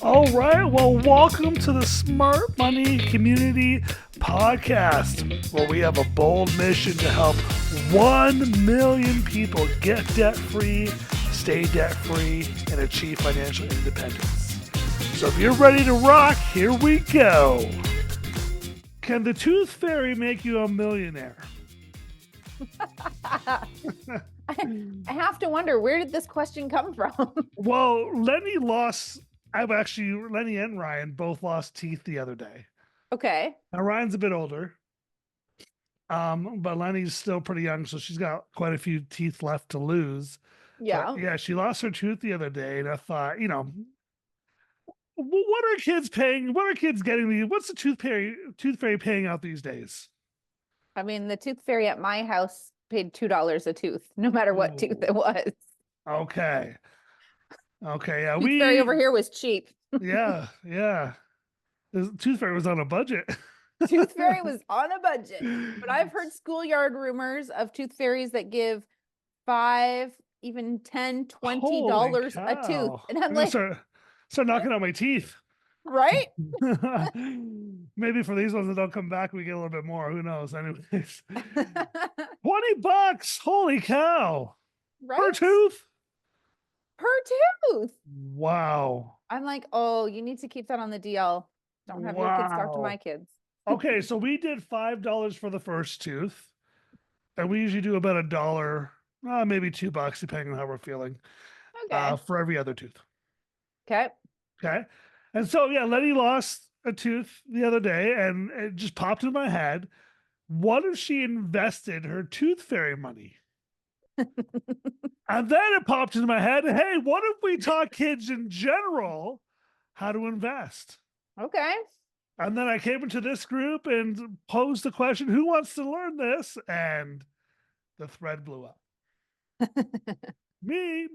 All right, well, welcome to the Smart Money Community Podcast, where we have a bold mission to help 1 million people get debt free, stay debt free, and achieve financial independence. So if you're ready to rock, here we go. Can the Tooth Fairy make you a millionaire? I have to wonder, where did this question come from? Well, Lenny and Ryan both lost teeth the other day. Okay. Now, Ryan's a bit older, but Lenny's still pretty young, so she's got quite a few teeth left to lose. But Yeah. yeah, she lost her tooth the other day, and I thought, what are kids paying? What are kids getting? What's the tooth fairy paying out these days? I mean, the tooth fairy at my house paid $2 a tooth, no matter what tooth it was. Okay. Okay. Yeah, Tooth fairy over here was cheap. yeah. The tooth fairy was on a budget. Tooth fairy was on a budget. But I've heard schoolyard rumors of tooth fairies that give $5, even $10, $20 a tooth. And I'm like, start knocking out my teeth. right? Maybe for these ones that don't come back, we get a little bit more. Who knows? Anyways, $20. Holy cow! Right? Per tooth. Per tooth. Wow. I'm like, oh, you need to keep that on the DL. Don't have your kids talk to my kids. Okay, so we did $5 for the first tooth, and we usually do about $1, maybe $2, depending on how we're feeling, Okay. for every other tooth. Okay. Okay. And so, yeah, Letty lost a tooth the other day, and it just popped in my head. What if she invested her tooth fairy money? And then it popped into my head, hey, what if we taught kids in general how to invest? Okay. And then I came into this group and posed the question, who wants to learn this? And the thread blew up. Me.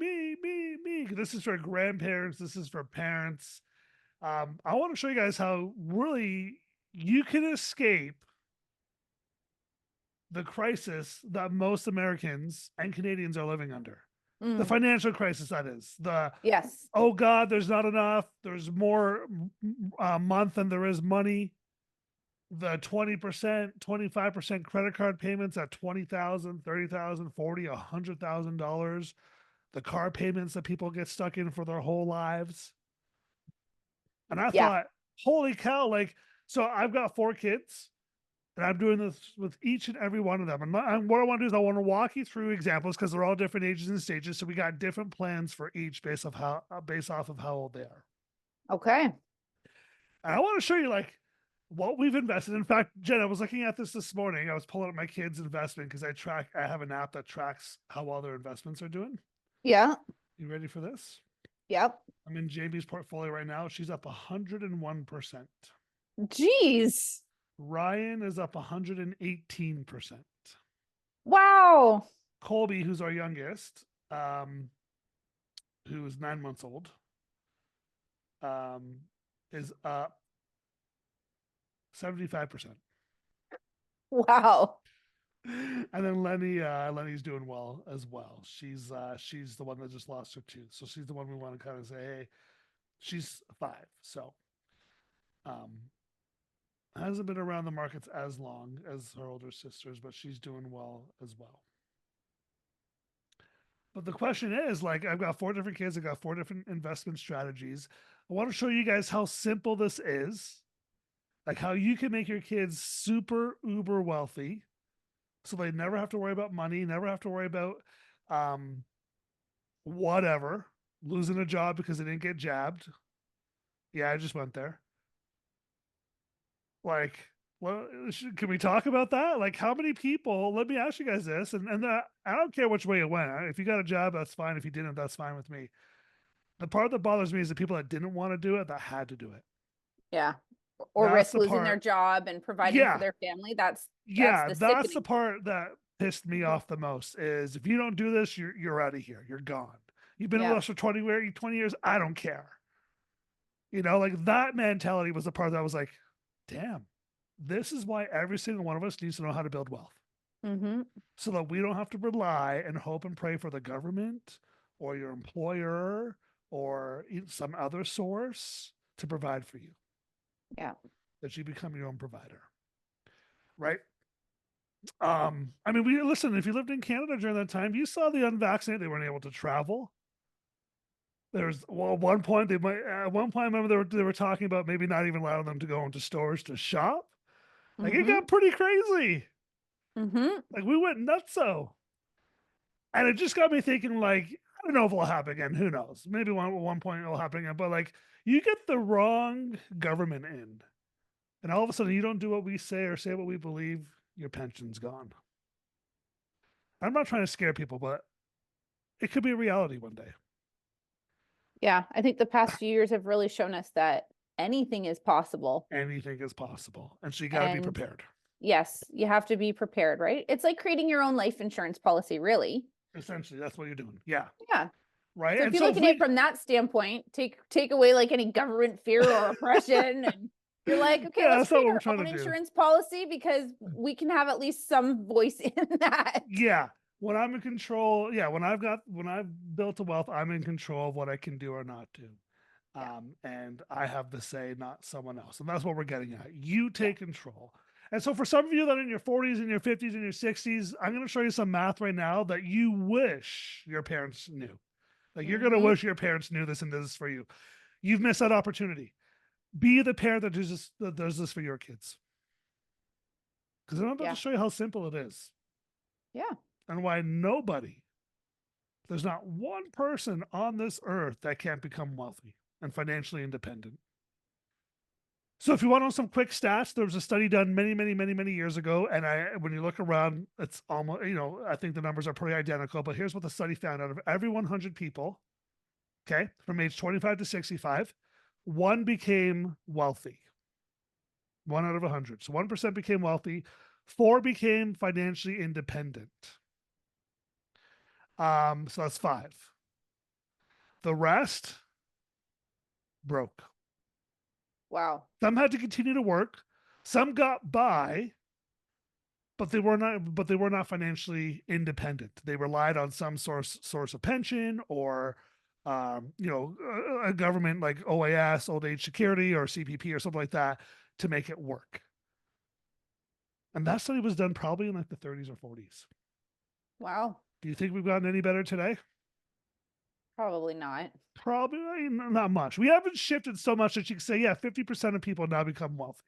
This is for grandparents. This is for parents. I want to show you guys how really you can escape the crisis that most Americans and Canadians are living under. The financial crisis, that is. Yes. Oh God, there's not enough. There's more month than there is money. The 20%, 25% credit card payments at $20,000, $30,000, $40,000, $100,000. The car payments that people get stuck in for their whole lives. And I thought, holy cow, so I've got 4 kids, and I'm doing this with each and every one of them. And what I want to do is I want to walk you through examples because they're all different ages and stages. So we got different plans for each based off of how old they are. Okay. And I want to show you what we've invested. In fact, Jen, I was looking at this morning. I was pulling up my kids' investment because I have an app that tracks how well their investments are doing. Yeah. You ready for this? Yep. I'm in JB's portfolio right now. She's up 101%. Jeez. Ryan is up 118%. Wow. Colby, who's our youngest, who is 9 months old, is up 75%. Wow. And then Lenny's doing well as well. She's the one that just lost her tooth, so she's the one we want to kind of say, hey, she's 5, so hasn't been around the markets as long as her older sisters, but she's doing well as well. But the question is, I've got 4 different kids, I've got 4 different investment strategies. I want to show you guys how simple this is, how you can make your kids super uber wealthy, so they never have to worry about money, never have to worry about whatever, losing a job because they didn't get jabbed. Yeah, I just went there. Well, can we talk about that? How many people? Let me ask you guys this, and I don't care which way it went. If you got a job, that's fine. If you didn't, that's fine with me. The part that bothers me is the people that didn't want to do it, that had to do it. Yeah. Or That's risk losing their job and providing for their family. That's the part that pissed me off the most. Is if you don't do this, you're out of here. You're gone. You've been with us for 20 years. I don't care. That mentality was the part that I was like, damn, this is why every single one of us needs to know how to build wealth. So that we don't have to rely and hope and pray for the government or your employer or some other source to provide for you, Yeah. that you become your own provider, right? I mean, we listen. If you lived in Canada during that time, you saw the unvaccinated; they weren't able to travel. There's well, at one point they might. At one point, I remember they were talking about maybe not even allowing them to go into stores to shop. Like it Mm-hmm. got pretty crazy. Mm-hmm. Like we went nuts, so, and it just got me thinking. Like I don't know if it'll happen again. Who knows? Maybe one point it'll happen again. But like you get the wrong government in, and all of a sudden you don't do what we say or say what we believe, your pension's gone. I'm not trying to scare people, but it could be a reality one day. Yeah. I think the past few years have really shown us that anything is possible. Anything is possible, and so you got to be And prepared. yes, you have to be prepared, right? It's like creating your own life insurance policy, really. Essentially, that's what you're doing. Yeah, Yeah. right. So if And you so look if at it we, from that standpoint, take away like any government fear or oppression, and you're like, okay, yeah, let's that's not create what we're our trying to own do. insurance policy because we can have at least some voice in that. Yeah, when I'm in control. Yeah, when I've built a wealth, I'm in control of what I can do or not do. Yeah. And I have the say, not someone else. And that's what we're getting at. You Yeah. take control. And so, for some of you that are in your 40s and your 50s and your 60s, I'm going to show you some math right now that you wish your parents knew. Like you're going to Mm-hmm. wish your parents knew this and did this for you. You've missed that opportunity. Be the parent that does this for your kids. Because I'm about to Yeah. show you how simple it is Yeah. and why there's not one person on this earth that can't become wealthy and financially independent. So if you want to know some quick stats, there was a study done many years ago, and when you look around, it's almost I think the numbers are pretty identical. But here's what the study found: out of every 100 people, okay, from age 25 to 65, one became wealthy. One out of 100. So 1% became wealthy. Four became financially independent. So that's five. The rest broke. Wow. Some had to continue to work. Some got by, but they were not financially independent. They relied on some source of pension or a government like OAS, old age security, or CPP or something like that to make it work. And that study was done probably in like the 30s or 40s. Wow. Do you think we've gotten any better today? Probably not. Probably not much. We haven't shifted so much that you can say, yeah, 50% of people now become wealthy.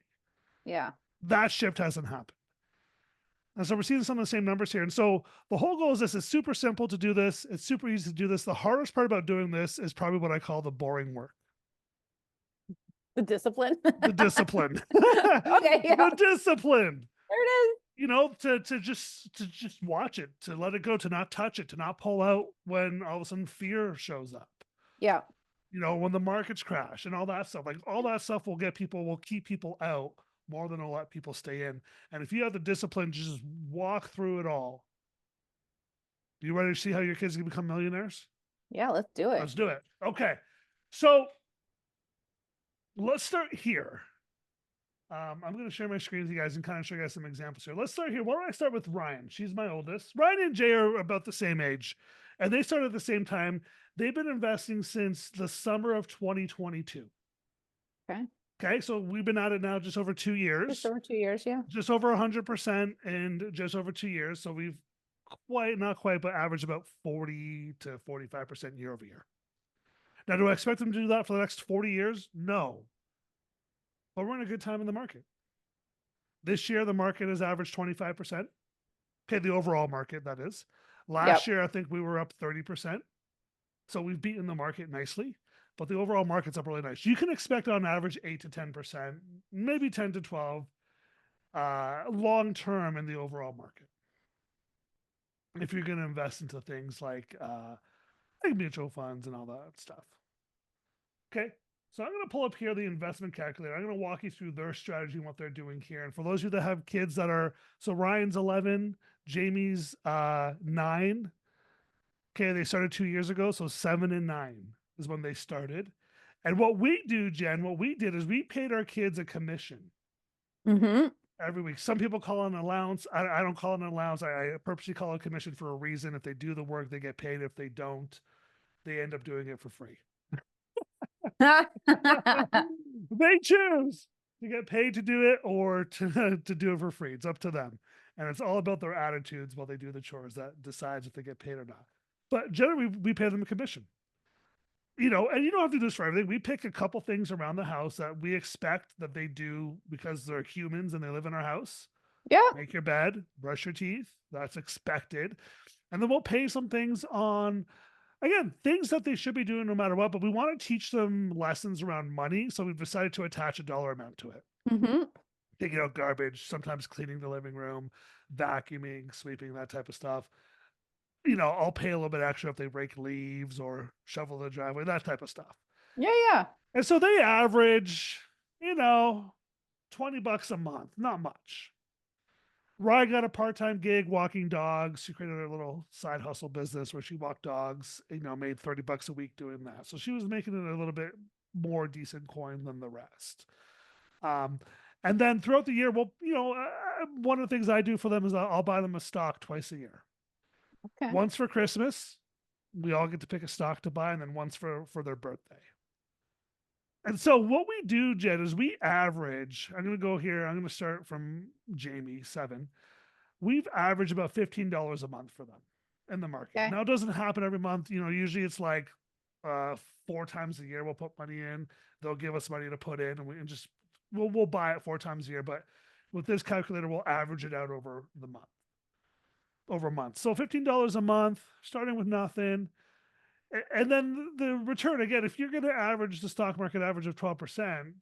Yeah. That shift hasn't happened. And so we're seeing some of the same numbers here. And so the whole goal is this: it's super simple to do this. It's super easy to do this. The hardest part about doing this is probably what I call the boring work, The discipline. the discipline, Okay. Yeah. the discipline. There it is. To just watch it, to let it go, to not touch it, to not pull out when all of a sudden fear shows up. Yeah. When the markets crash and all that stuff. Like all that stuff will keep people out more than it'll let people stay in. And if you have the discipline to just walk through it all, you ready to see how your kids can become millionaires? Yeah. Let's do it. Let's do it. Okay. So let's start here. I'm going to share my screen with you guys and kind of show you guys some examples here. Let's start here. Why don't I start with Ryan? She's my oldest. Ryan and Jay are about the same age, and they started at the same time. They've been investing since the summer of 2022. Okay. Okay, so we've been at it now just over 2 years. Just over 2 years. Yeah. Just over 100% in just over 2 years. So we've not quite, but average about 40 to 45% year over year. Now, do I expect them to do that for the next 40 years? No. But we're in a good time in the market. This year, the market has averaged 25%. Okay, the overall market, that is. Last Yep. year, I think we were up 30%. So we've beaten the market nicely, but the overall market's up really nice. You can expect on average 8 to 10%, maybe 10 to 12 long term in the overall market. If you're going to invest into things like mutual funds and all that stuff. Okay, so I'm going to pull up here the investment calculator. I'm going to walk you through their strategy and what they're doing here. And for those of you that have kids that are, so Ryan's 11, Jamie's 9. Okay, they started 2 years ago, so 7 and 9 is when they started. And what we do, Jen, what we did is we paid our kids a commission Mm-hmm. every week. Some people call it an allowance. I don't call it an allowance. I purposely call it a commission for a reason. If they do the work, they get paid. If they don't, they end up doing it for free. They choose to get paid to do it or to to do it for free. It's up to them. And it's all about their attitudes while they do the chores that decides if they get paid or not. But generally, we pay them a commission. And you don't have to do this for everything. We pick a couple things around the house that we expect that they do because they're humans and they live in our house. Yeah. Make your bed, brush your teeth. That's expected. And then we'll pay some things on, again, things that they should be doing no matter what, but we want to teach them lessons around money. So we've decided to attach a dollar amount to it. Mm-hmm. Taking out garbage, sometimes cleaning the living room, vacuuming, sweeping, that type of stuff. I'll pay a little bit extra if they rake leaves or shovel the driveway, that type of stuff. Yeah, yeah. And so they average, $20 a month, not much. Rye got a part-time gig walking dogs. She created a little side hustle business where she walked dogs, made $30 a week doing that. So she was making it a little bit more decent coin than the rest. And then throughout the year, one of the things I do for them is I'll buy them a stock twice a year. Okay. Once for Christmas, we all get to pick a stock to buy, and then once for their birthday. And so what we do, Jen, is we average, I'm going to go here, I'm going to start from Jamie, 7. We've averaged about $15 a month for them in the market. Okay. Now, it doesn't happen every month. Usually it's like 4 times a year we'll put money in. They'll give us money to put in, and we'll buy it 4 times a year. But with this calculator, we'll average it out over the month. Over a month. So $15 a month, starting with nothing. And then the return, again, if you're going to average the stock market average of 12%,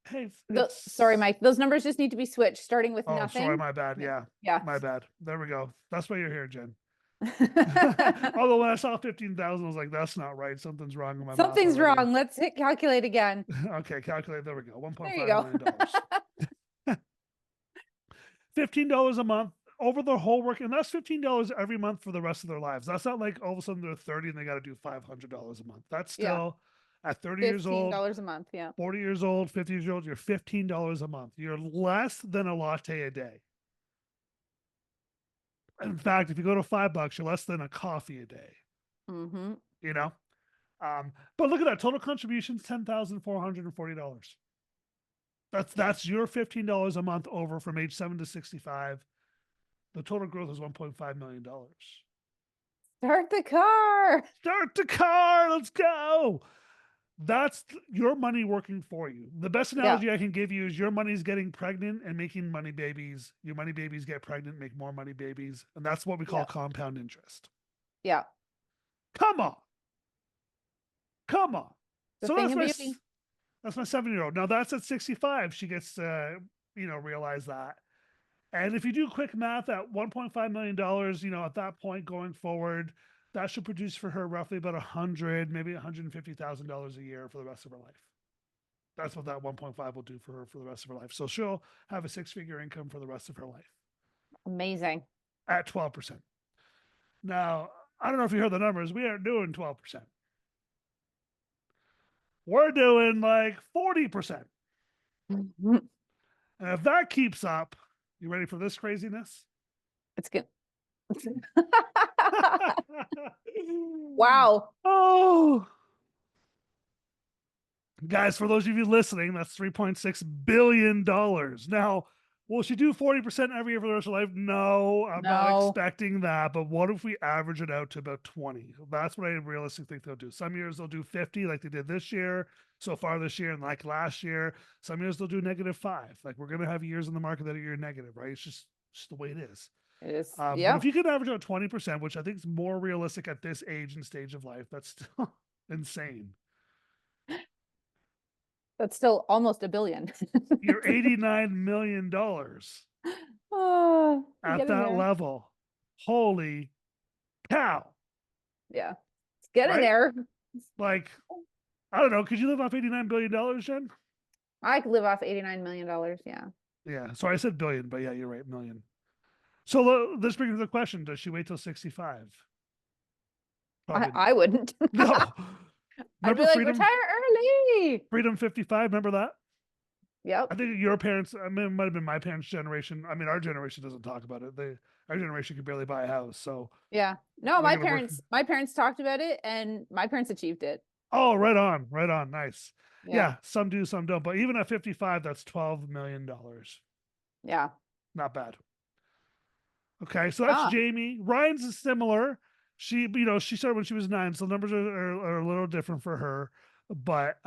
hey, sorry, Mike, those numbers just need to be switched, starting with oh, nothing. sorry, my bad. Yeah. Yeah. My bad. There we go. That's why you're here, Jen. Although when I saw 15,000, I was like, that's not right. Something's wrong with my math Something's already. wrong. Let's hit calculate again. Okay, calculate. There we go. There you $1.5 million. $15 a month over the whole work, and that's $15 every month for the rest of their lives. That's not like all of a sudden they're 30 and they got to do $500 a month. That's still at 30 years old, $15 a month. Yeah. 40 years old, 50 years old, you're $15 a month. You're less than a latte a day. In fact, if you go to $5, you're less than a coffee a day. Mm-hmm. But look at that total contributions, $10,440. That's your $15 a month over from age 7 to 65. The total growth is $1.5 million. Start the car. Start the car. Let's go. That's your money working for you. The best analogy I can give you is your money's getting pregnant and making money babies. Your money babies get pregnant, make more money babies. And that's what we call compound interest. Yeah. Come on. Come on. The So thing that's my 7-year-old. Now that's at 65. She gets to, realize that. And if you do quick math at $1.5 million, at that point going forward, that should produce for her roughly about maybe $150,000 a year for the rest of her life. That's what that 1.5 will do for her for the rest of her life. So she'll have a 6-figure income for the rest of her life. Amazing. At 12%. Now, I don't know if you heard the numbers. We aren't doing 12%. We're doing like 40%. Mm-hmm. And if that keeps up, you ready for this craziness? It's good. Wow. Oh. Guys, for those of you listening, that's $3.6 billion. Now, will she do 40% every year for the rest of her life? No, I'm not expecting that. But what if we average it out to about 20? That's what I realistically think they'll do. Some years they'll do 50 like they did this year, so far this year, and like last year. Some years they'll do -5. Like we're going to have years in the market that are year negative, right? It's just the way it is. It is. But if you can average out 20%, which I think is more realistic at this age and stage of life, that's still insane. That's still almost $1 billion. You're $89 million at that level. Holy cow. Yeah. It's getting there. Like, I don't know. Could you live off $89 billion, Jen? I could live off $89 million. Yeah. Yeah. Sorry, I said billion, but yeah, you're right. Million. So this brings me to the question: does she wait till 65? I wouldn't. No. I'd be like, retire early. Freedom 55. Remember that? Yep. I think your parents, it might have been my parents' generation. I mean, our generation doesn't talk about it. Our generation could barely buy a house. So yeah. No, my parents talked about it and my parents achieved it. Oh, right on. Right on. Nice. Yeah. Yeah, some do, some don't. But even at 55, that's $12 million. Yeah. Not bad. Okay, so that's Ah, Jamie. Ryan's is similar. She started when she was 9, so numbers are a little different for her, but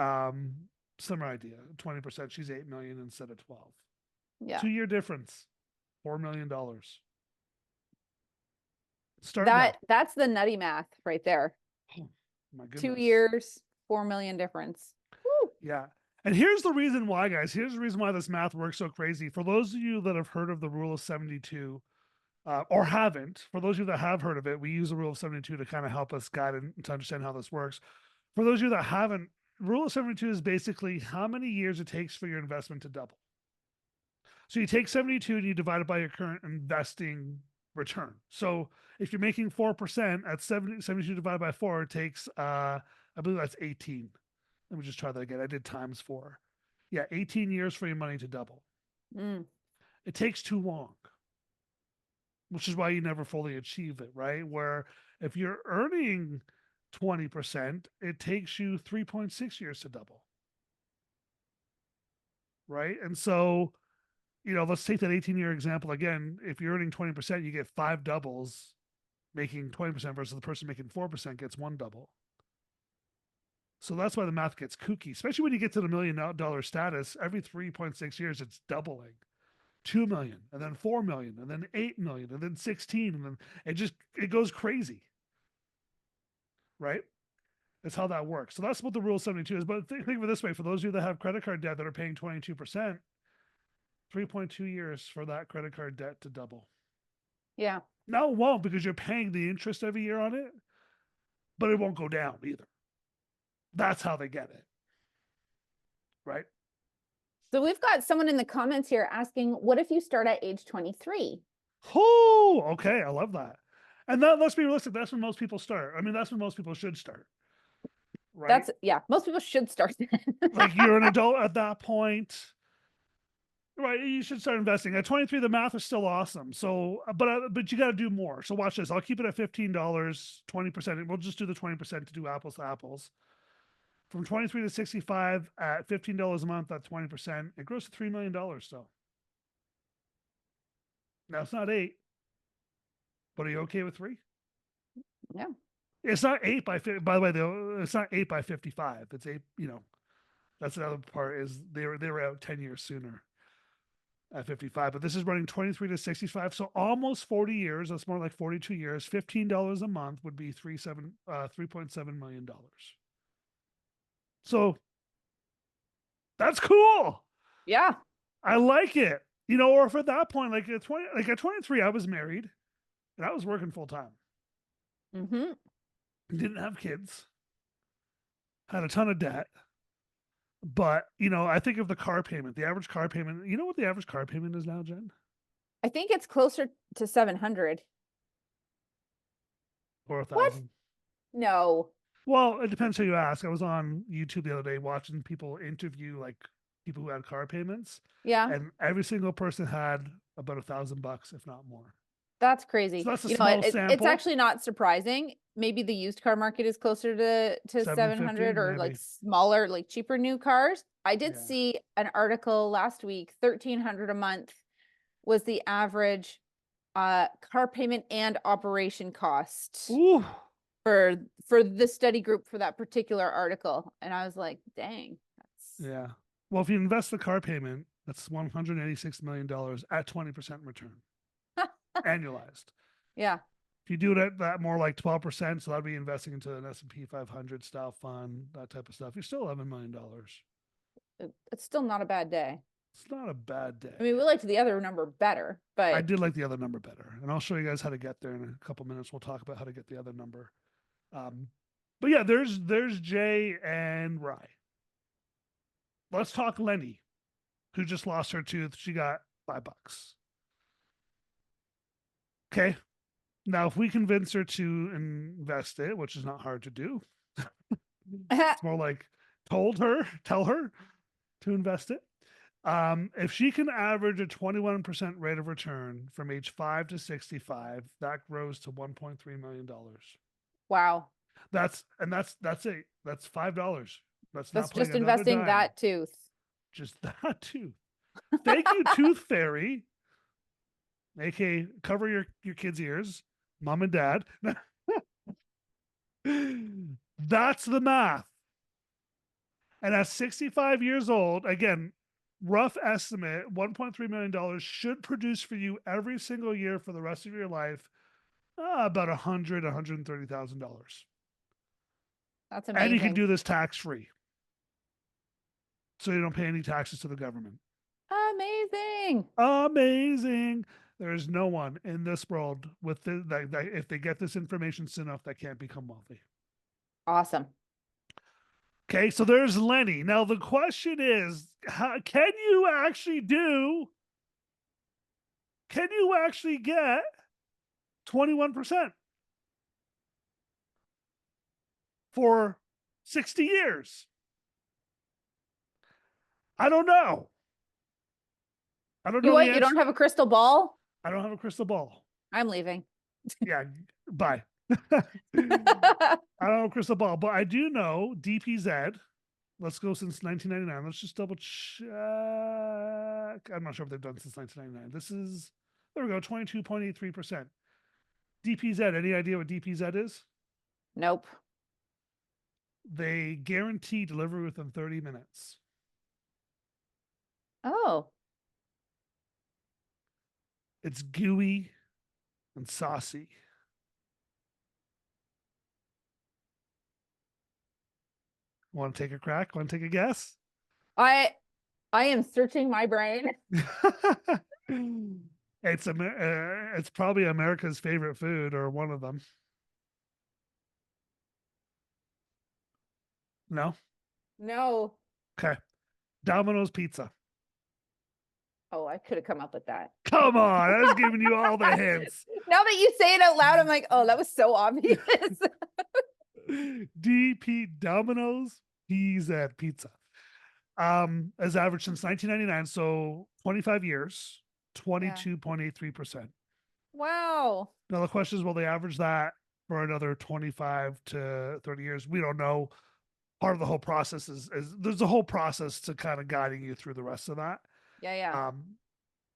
similar idea. 20%. She's 8 million instead of 12. yeah. 2 year difference. $4 million. Starting out. That's the nutty math right there. Oh, my 2 goodness. years, 4 million difference. Woo. Yeah. And here's the reason why, guys. Here's the reason why this math works so crazy. For those of you that have heard of the rule of 72, or haven't, for those of you that have heard of it, we use the rule of 72 to kind of help us guide and to understand how this works. For those of you that haven't, rule of 72 is basically how many years it takes for your investment to double. So you take 72 and you divide it by your current investing return. So if you're making 4% at 72 divided by 4, it takes, I believe that's 18. Let me just try that again. I did times 4. Yeah, 18 years for your money to double. Mm. It takes too long, which is why you never fully achieve it, right? Where if you're earning 20%, it takes you 3.6 years to double, right? And so, let's take that 18-year example again. If you're earning 20%, you get 5 doubles making 20% versus the person making 4% gets 1 double. So that's why the math gets kooky, especially when you get to the $1 million status. Every 3.6 years, it's doubling. 2 million, and then 4 million, and then 8 million, and then 16, and then it goes crazy, right? That's how that works. So that's what the rule 72 is. But think of it this way: for those of you that have credit card debt that are paying 22%, 3.2 years for that credit card debt to double. Yeah. Now it won't, because you're paying the interest every year on it, but it won't go down either. That's how they get it, right? So we've got someone in the comments here asking, what if you start at age 23? Oh, okay. I love that. And let's be realistic. That's when most people start. I mean, that's when most people should start, right? Yeah, most people should start then. Like, you're an adult at that point, right? You should start investing. At 23, the math is still awesome. So, but you got to do more. So watch this. I'll keep it at $15, 20%. We'll just do the 20% to do apples to apples. From 23 to 65 at $15 a month at 20%, it grows to $3 million still. Now it's not 8, but are you okay with 3? Yeah. It's not 8 by 50. By the way, though, it's not 8 by 55. It's 8. That's another part, is they were out 10 years sooner at 55. But this is running 23 to 65, so almost 40 years. That's more like 42 years. $15 a month would be $3.7 million. So that's cool. Yeah. I like it. Or if at that point, like at 23, I was married and I was working full time. Mm-hmm. Didn't have kids. Had a ton of debt. But I think of the car payment, the average car payment. You know what the average car payment is now, Jen? I think it's closer to 700. Or a What? thousand. No. Well, it depends who you ask. I was on YouTube the other day watching people interview like people who had car payments, Yeah. and every single person had about $1,000, if not more. That's So crazy. that's a You know, small it's sample. actually not surprising. Maybe the used car market is closer to 750, 700, or like maybe. smaller, like cheaper new cars. I did Yeah. see an article last week, 1,300 a month was the average car payment and operation cost Ooh. for the study group for that particular article. And I was like, dang, that's Yeah. Well, if you invest the car payment, that's $186 million at 20% return annualized. yeah, If you do it at that more like 12%, so that'd be investing into an S&P 500 style fund, that type of stuff. You're still $11 million. it's still not a bad day. It's not a bad I day. mean, we liked the other number better, I but did like the other number better, and I'll show you guys how to get there in a couple minutes. We'll talk about how to get the other number. Um, but yeah, there's Jay and Rye. Let's talk Lenny, who just lost her tooth. She got $5. Okay. Now, if we convince her to invest it, which is not hard to do, it's more like tell her to invest it. If she can average a 21% rate of return from age 5 to 65, that grows to $1.3 million. wow. That's it. That's $5. Let's not That's put in just another investing dime. that tooth. Just that tooth. Thank you, Tooth Fairy. AK, cover your kids' ears, mom and dad. That's the math. And at 65 years old, again, rough estimate, $1.3 million should produce for you every single year for the rest of your life about $130,000. That's And you can amazing. do this tax free. So you don't pay any taxes to the government. Amazing. Amazing. There's no one in this world with that if they get this information soon enough that can't become wealthy. Awesome. Okay, so there's Lenny. Now the question is, can you actually do? Can you actually get 21% for 60 years? I don't know. I don't You know the what? You answer. don't have a crystal ball? I don't have a crystal ball. I'm leaving. Yeah, bye. I don't have a crystal ball, but I do know DPZ. Let's go since 1999. Let's just double check. I'm not sure what they've done since 1999. This is, there we go, 22.83%. DPZ, any idea what DPZ is? Nope. They guarantee delivery within 30 minutes. Oh, It's gooey and saucy. Want to take a crack? Want to take a guess? I I am searching my brain. It's probably America's favorite food or one of them. No? No. Okay. Domino's Pizza. Oh, I could have come up with that. Come on, I was giving you all the hints. Now that you say it out loud, I'm like, oh, that was so obvious. DP Domino's PZ Pizza. Has averaged since 1999, so 25 years, Yeah. 22.83%. Wow. Now the question is, will they average that for another 25 to 30 years? We don't know. Part of the whole process is there's a whole process to kind of guiding you through the rest of that. Yeah, yeah.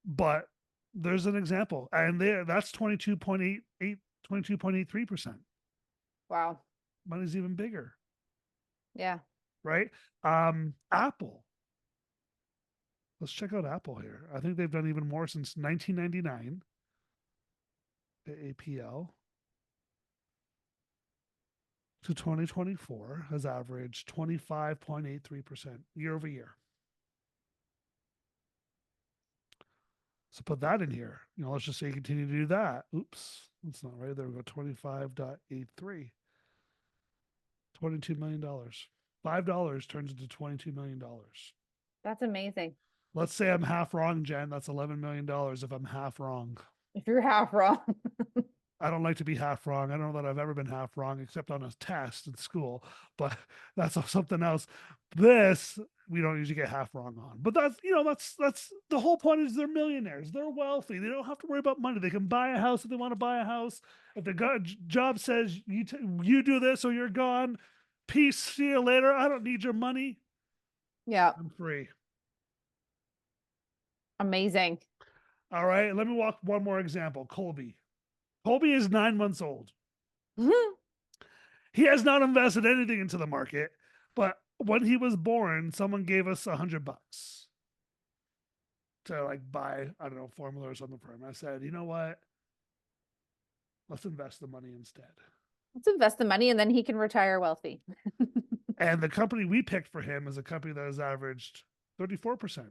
But there's an example, and there that's 22.83%. Wow. Money's even bigger, Yeah. right? Apple. Let's check out Apple here. I think they've done even more since 1999. The APL to 2024 has averaged 25.83% year over year. So put that in here. Let's just say you continue to do that. Oops, that's not right. There we go. 25.83. $22 million. $5 turns into $22 million. That's amazing. Let's say I'm half wrong, Jen. That's $11 million if I'm half wrong. If you're half wrong. I don't like to be half wrong. I don't know that I've ever been half wrong except on a test in school, but that's something else. This we don't usually get half wrong on. But that's the whole point is they're millionaires. They're wealthy. They don't have to worry about money. They can buy a house if they want to buy a house. If the job says you do this or you're gone, peace, see you later. I don't need your money. Yeah. I'm free. Amazing. All right, let me walk one more example. Colby. Colby is 9 months old. He has not invested anything into the market, but when he was born, someone gave us $100 to buy, I don't know, formula or something for him. I said, you know what? Let's invest the money instead. Let's invest the money and then he can retire wealthy. And the company we picked for him is a company that has averaged 34%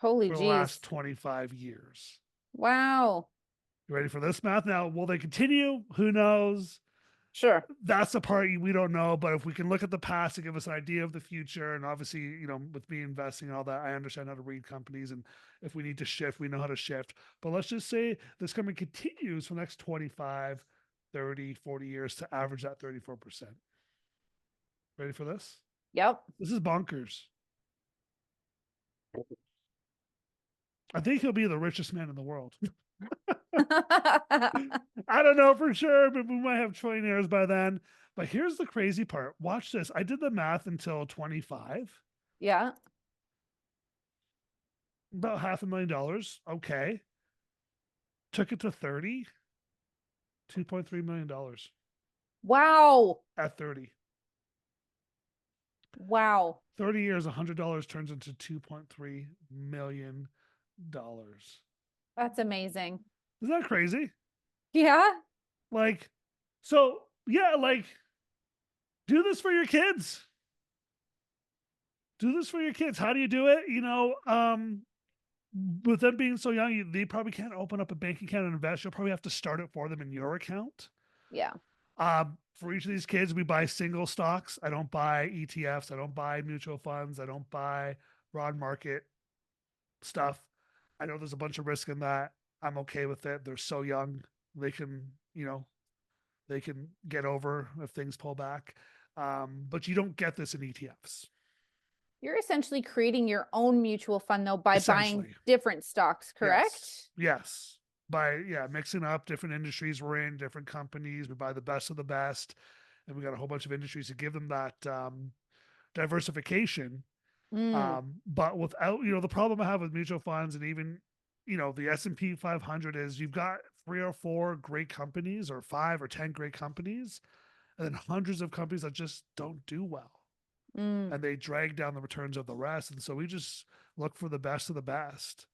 Holy for the jeez. last 25 years. Wow. You ready for this math? Now, will they continue? Who knows? Sure. That's the part we don't know. But if we can look at the past to give us an idea of the future, and obviously, with me investing and all that, I understand how to read companies. And if we need to shift, we know how to shift. But let's just say this company continues for the next 25, 30, 40 years to average that 34%. Ready for this? Yep. This is bonkers. I think he'll be the richest man in the world. I don't know for sure, but we might have trillionaires by then. But here's the crazy part. Watch this. I did the math until 25, Yeah. about $500,000. Okay. Took it to 30, $2.3 million Wow. at 30. Wow. 30 years, $100 turns into $2.3 million. That's amazing. Isn't that crazy? Yeah. Like, so yeah, like, do this for your kids. Do this for your kids. How do you do it? With them being so young, they probably can't open up a bank account and invest. You'll probably have to start it for them in your account. Yeah. For each of these kids, we buy single stocks. I don't buy ETFs. I don't buy mutual funds. I don't buy broad market stuff. I know there's a bunch of risk in that. I'm okay with it. They're so young. They can, they can get over if things pull back. But you don't get this in ETFs. You're essentially creating your own mutual fund though by buying Essentially. different stocks, correct? Yes. By mixing up different industries we're in, different companies. We buy the best of the best, and we got a whole bunch of industries to give them that diversification. Mm. But without, the problem I have with mutual funds and even, the S&P 500 is you've got 3 or 4 great companies or 5 or 10 great companies, and then hundreds of companies that just don't do well. Mm. And they drag down the returns of the rest. And so we just look for the best of the best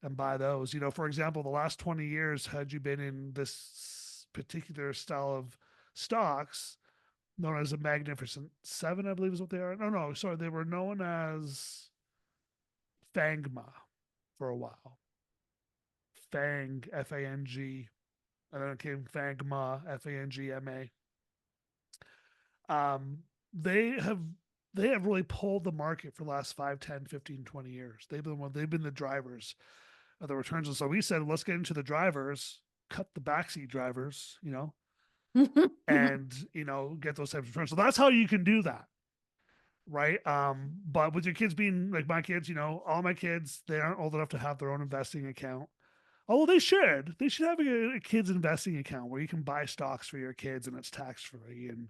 and buy those. For example, the last 20 years, had you been in this particular style of stocks, known as the Magnificent Seven, I believe is what they are. No, sorry, they were known as Fangma for a while. Fang, Fang, and then it came Fangma, Fangma. Um, they have they have really pulled the market for the last 5, 10, 15, 20 years. They've been the drivers of the returns. And so we said, let's get into the drivers, cut the backseat drivers, and get those types of returns. So that's how you can do that. Right. But with your kids being like my kids, all my kids, they aren't old enough to have their own investing account. Oh, they should. They should have a kids investing account where you can buy stocks for your kids and it's tax free and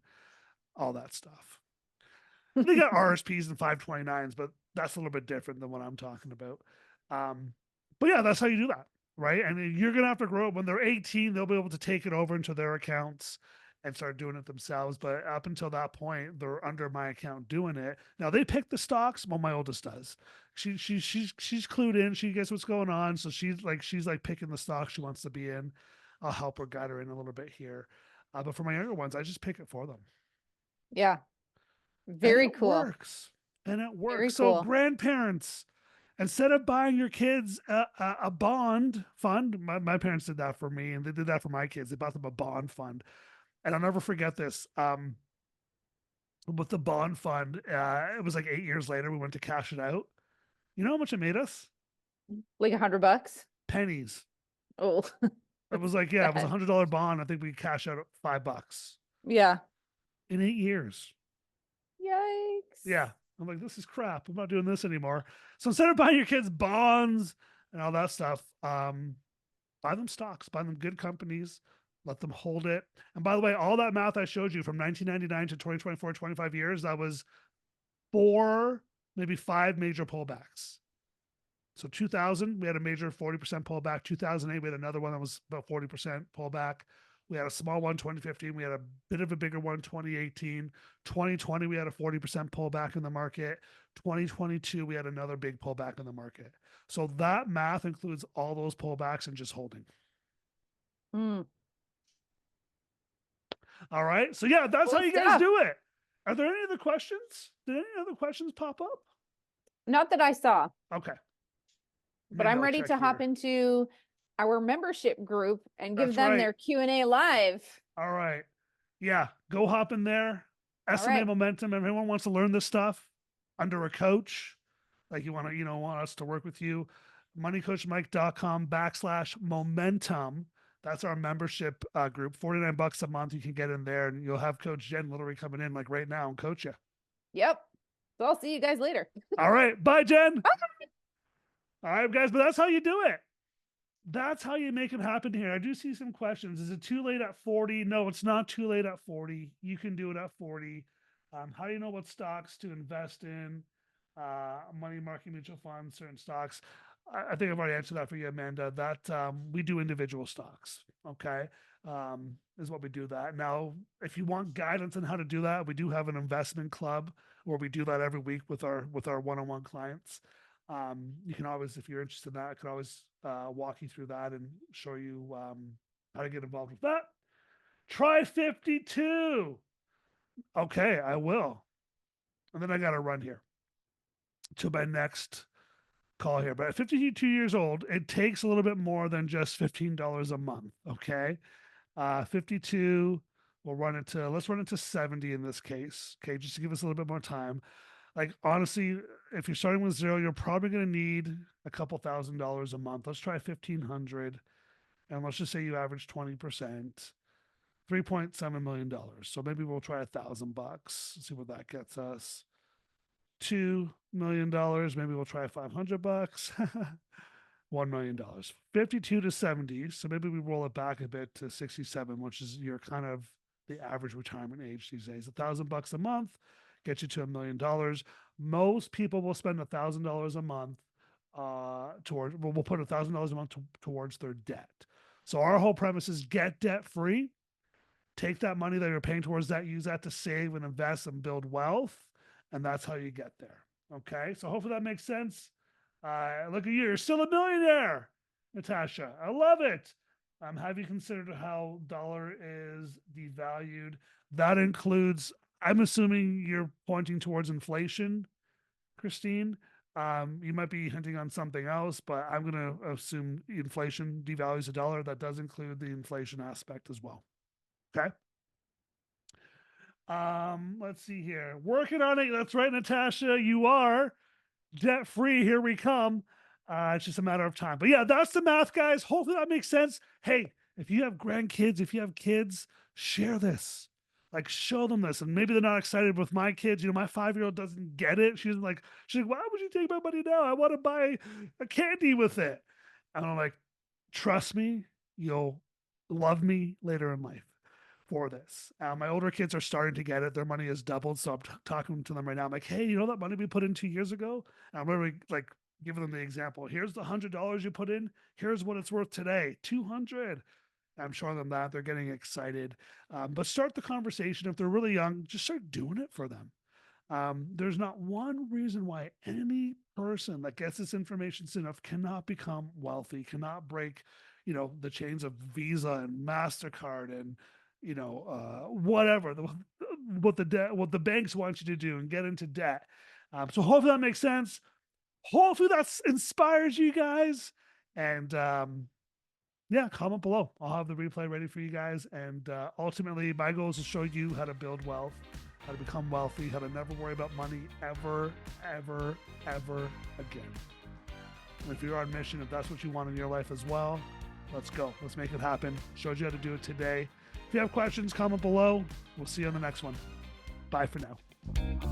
all that stuff. They got RSPs and 529s, but that's a little bit different than what I'm talking about. But yeah, that's how you do that, right? And you're gonna have to grow up when they're 18. They'll be able to take it over into their accounts and start doing it themselves. But up until that point, they're under my account doing it. Now they pick the stocks. Well, my oldest does. She's clued in. She gets what's going on. So she's like picking the stocks she wants to be in. I'll help her guide her in a little bit here. But for my younger ones, I just pick it for them. Yeah. And Very it cool. works. And it works. Very So cool. grandparents, instead of buying your kids a bond fund, my parents did that for me, and they did that for my kids. They bought them a bond fund, and I'll never forget this. With the bond fund, it was like 8 years later, we went to cash it out. You know how much it made us? Like $100? Pennies. Oh, It was like, it was $100 bond. I think we cashed out $5 yeah. in 8 years. Yikes. Yeah. I'm like, this is crap. I'm not doing this anymore. So instead of buying your kids bonds and all that stuff, buy them stocks, buy them good companies, let them hold it. And by the way, all that math I showed you from 1999 to 2024, 25 years, that was 4, maybe 5 major pullbacks. So 2000, we had a major 40% pullback. 2008, we had another one that was about 40% pullback. We had a small one 2015. We had a bit of a bigger one 2018. 2020, we had a 40% pullback in the market. 2022, we had another big pullback in the market. So that math includes all those pullbacks and just holding. Mm. All right. So yeah, that's Cool how you guys stuff. do it. Are there any other questions? Did any other questions pop up? Not that I saw, Okay. but Maybe I'm I'll ready check to hop here. into our membership group and give That's them right. their Q&A live. All right. Yeah. Go hop in there. All SMA right. Momentum. Everyone wants to learn this stuff under a coach. Like you want to, want us to work with you. moneycoachmike.com/momentum. That's our membership group. $49 a month. You can get in there and you'll have Coach Jen literally coming in like right now and coach you. Yep. So I'll see you guys later. All right. Bye, Jen. Bye. All right, guys. But that's how you do it. that's how you make it happen here. I do see some questions. Is it too late at 40? No, it's not too late at 40. You can do it at 40. How do you know what stocks to invest in? Money market mutual funds, certain stocks. I think I've already answered that for you, Amanda. That we do individual stocks. Okay, is what we do that. Now, if you want guidance on how to do that, we do have an investment club where we do that every week with our one-on-one clients. You can always, if you're interested in that, I can always walk you through that and show you how to get involved with that. Try 52. Okay, I will. And then I got to run here to my next call here. But at 52 years old, it takes a little bit more than just $15 a month. Okay. 52, we'll run it to, let's run it to 70 in this case. Okay. Just to give us a little bit more time. Like, honestly, if you're starting with zero, you're probably going to need a couple $1,000s a month. Let's try 1,500. And let's just say you average 20%, $3.7 million. So maybe we'll try $1,000. See what that gets us. $2 million. Maybe we'll try $500. $1 million. 52 to 70. So maybe we roll it back a bit to 67, which is your kind of the average retirement age these days. $1,000 a month gets you to $1 million. Most people will spend $1,000 a month towards. We'll put $1,000 a month towards their debt. So our whole premise is get debt free. Take that money that you're paying towards that, use that to save and invest and build wealth. And that's how you get there. Okay. So hopefully that makes sense. Look at you. You're still a millionaire, Natasha. I love it. Have you considered how dollar is devalued? That includes, I'm assuming you're pointing towards inflation, Christine. You might be hinting on something else, but I'm going to assume inflation devalues the dollar. That does include the inflation aspect as well. Okay. Let's see here. Working on it. That's right, Natasha. You are debt free. Here we come. It's just a matter of time. But yeah, that's the math, guys. Hopefully that makes sense. Hey, if you have grandkids, if you have kids, share this. Like, show them this. And maybe they're not excited with my kids. You know, my 5-year-old doesn't get it. She's like, why would you take my money now? I want to buy a candy with it. And I'm like, trust me, you'll love me later in life for this. My older kids are starting to get it. Their money has doubled. So I'm talking to them right now. I'm like, hey, you know that money we put in 2 years ago? And I'm literally like giving them the example. Here's the $100 you put in. Here's what it's worth today. 200. I'm showing them that. They're getting excited. But start the conversation. If they're really young, just start doing it for them. There's not one reason why any person that gets this information soon enough cannot become wealthy, cannot break, the chains of Visa and MasterCard and, whatever, what the banks want you to do and get into debt. So hopefully that makes sense. Hopefully that inspires you guys. And, yeah, comment below. I'll have the replay ready for you guys. And ultimately, my goal is to show you how to build wealth, how to become wealthy, how to never worry about money ever, ever, ever again. And if you're on mission, if that's what you want in your life as well, let's go. Let's make it happen. Showed you how to do it today. If you have questions, comment below. We'll see you on the next one. Bye for now.